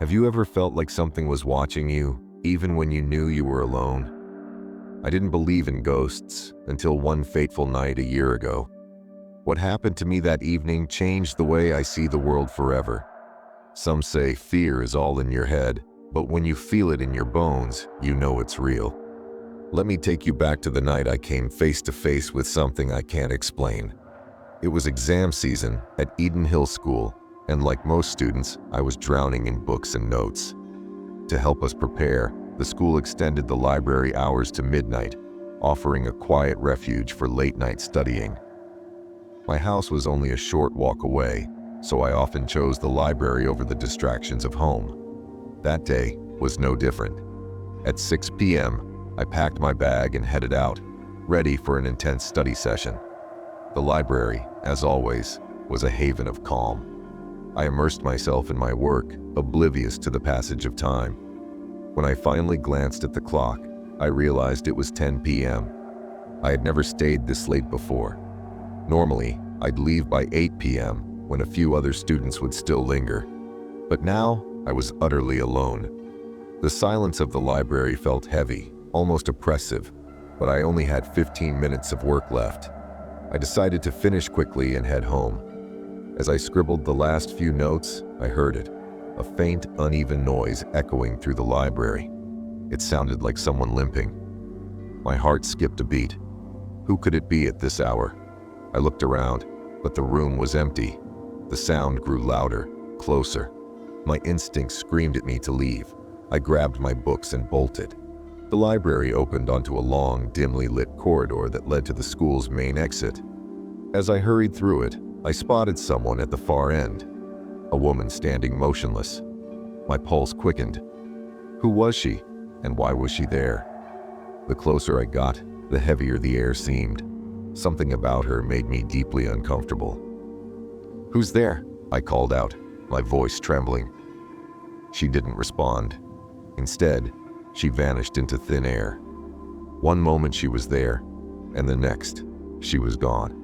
Have you ever felt like something was watching you, even when you knew you were alone? I didn't believe in ghosts until one fateful night a year ago. What happened to me that evening changed the way I see the world forever. Some say fear is all in your head, but when you feel it in your bones, you know it's real. Let me take you back to the night I came face to face with something I can't explain. It was exam season at Eden Hill School, and like most students, I was drowning in books and notes. To help us prepare, the school extended the library hours to midnight, offering a quiet refuge for late-night studying. My house was only a short walk away, so I often chose the library over the distractions of home. That day was no different. At 6 p.m., I packed my bag and headed out, ready for an intense study session. The library, as always, was a haven of calm. I immersed myself in my work, oblivious to the passage of time. When I finally glanced at the clock, I realized it was 10 p.m. I had never stayed this late before. Normally, I'd leave by 8 p.m. when a few other students would still linger. But now, I was utterly alone. The silence of the library felt heavy, almost oppressive, but I only had 15 minutes of work left. I decided to finish quickly and head home. As I scribbled the last few notes, I heard it, a faint, uneven noise echoing through the library. It sounded like someone limping. My heart skipped a beat. Who could it be at this hour? I looked around, but the room was empty. The sound grew louder, closer. My instincts screamed at me to leave. I grabbed my books and bolted. The library opened onto a long, dimly lit corridor that led to the school's main exit. As I hurried through it, I spotted someone at the far end, a woman standing motionless. My pulse quickened. Who was she, and why was she there? The closer I got, the heavier the air seemed. Something about her made me deeply uncomfortable. "Who's there?" I called out, my voice trembling. She didn't respond. Instead, she vanished into thin air. One moment she was there, and the next, she was gone.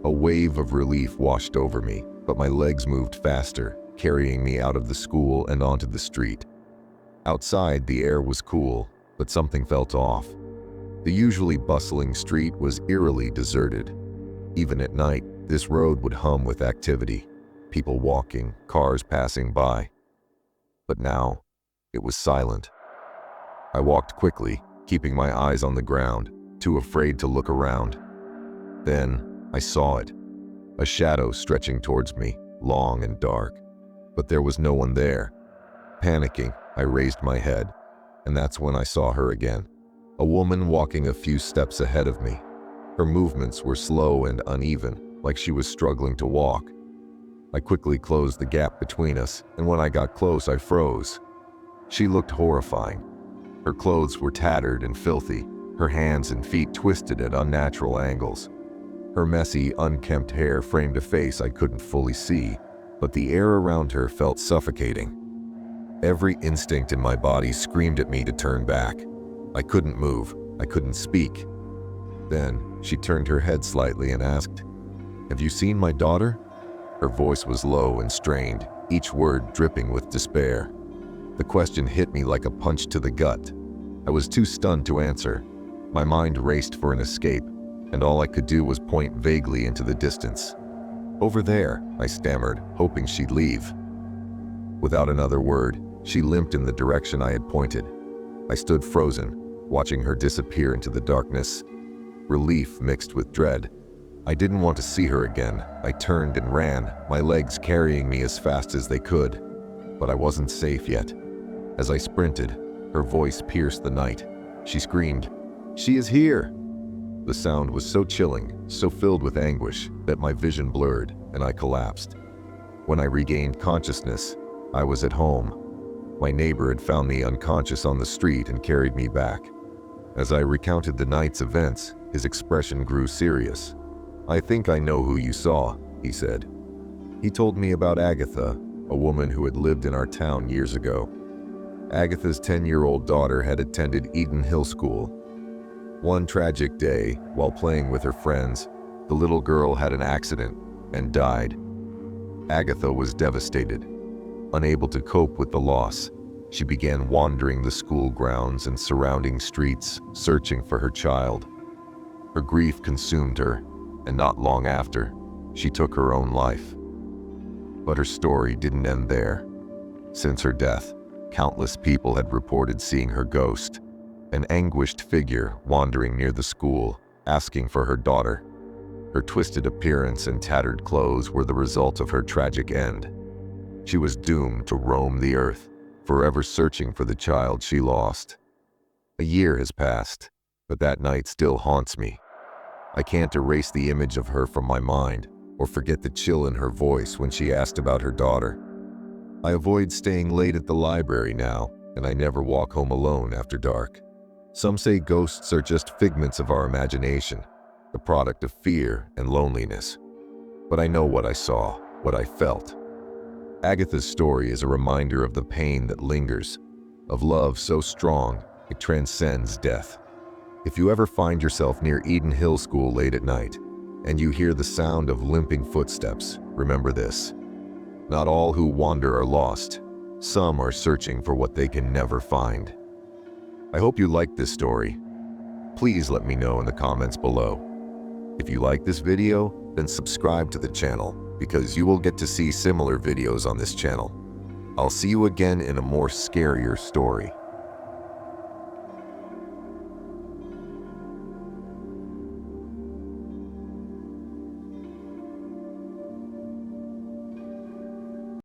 A wave of relief washed over me, but my legs moved faster, carrying me out of the school and onto the street. Outside, the air was cool, but something felt off. The usually bustling street was eerily deserted. Even at night, this road would hum with activity, people walking, cars passing by. But now, it was silent. I walked quickly, keeping my eyes on the ground, too afraid to look around. Then, I saw it, a shadow stretching towards me, long and dark. But there was no one there. Panicking, I raised my head, and that's when I saw her again, a woman walking a few steps ahead of me. Her movements were slow and uneven, like she was struggling to walk. I quickly closed the gap between us, and when I got close, I froze. She looked horrifying. Her clothes were tattered and filthy, her hands and feet twisted at unnatural angles. Her messy, unkempt hair framed a face I couldn't fully see, but the air around her felt suffocating. Every instinct in my body screamed at me to turn back. I couldn't move. I couldn't speak. Then, she turned her head slightly and asked, "Have you seen my daughter?" Her voice was low and strained, each word dripping with despair. The question hit me like a punch to the gut. I was too stunned to answer. My mind raced for an escape, and all I could do was point vaguely into the distance. "Over there," I stammered, hoping she'd leave. Without another word, she limped in the direction I had pointed. I stood frozen, watching her disappear into the darkness. Relief mixed with dread. I didn't want to see her again. I turned and ran, my legs carrying me as fast as they could. But I wasn't safe yet. As I sprinted, her voice pierced the night. She screamed, "She is here!" The sound was so chilling, so filled with anguish, that my vision blurred and I collapsed. When I regained consciousness, I was at home. My neighbor had found me unconscious on the street and carried me back. As I recounted the night's events, his expression grew serious. "I think I know who you saw," he said. He told me about Agatha, a woman who had lived in our town years ago. Agatha's 10-year-old daughter had attended Eden Hill School. One tragic day, while playing with her friends, the little girl had an accident and died. Agatha was devastated. Unable to cope with the loss, she began wandering the school grounds and surrounding streets, searching for her child. Her grief consumed her, and not long after, she took her own life. But her story didn't end there. Since her death, countless people had reported seeing her ghost, an anguished figure wandering near the school, asking for her daughter. Her twisted appearance and tattered clothes were the result of her tragic end. She was doomed to roam the earth, forever searching for the child she lost. A year has passed, but that night still haunts me. I can't erase the image of her from my mind, or forget the chill in her voice when she asked about her daughter. I avoid staying late at the library now, and I never walk home alone after dark. Some say ghosts are just figments of our imagination, the product of fear and loneliness. But I know what I saw, what I felt. Agatha's story is a reminder of the pain that lingers, of love so strong it transcends death. If you ever find yourself near Eden Hill School late at night, and you hear the sound of limping footsteps, remember this: not all who wander are lost. Some are searching for what they can never find. I hope you liked this story. Please let me know in the comments below. If you like this video, then subscribe to the channel, because you will get to see similar videos on this channel. I'll see you again in a more scarier story.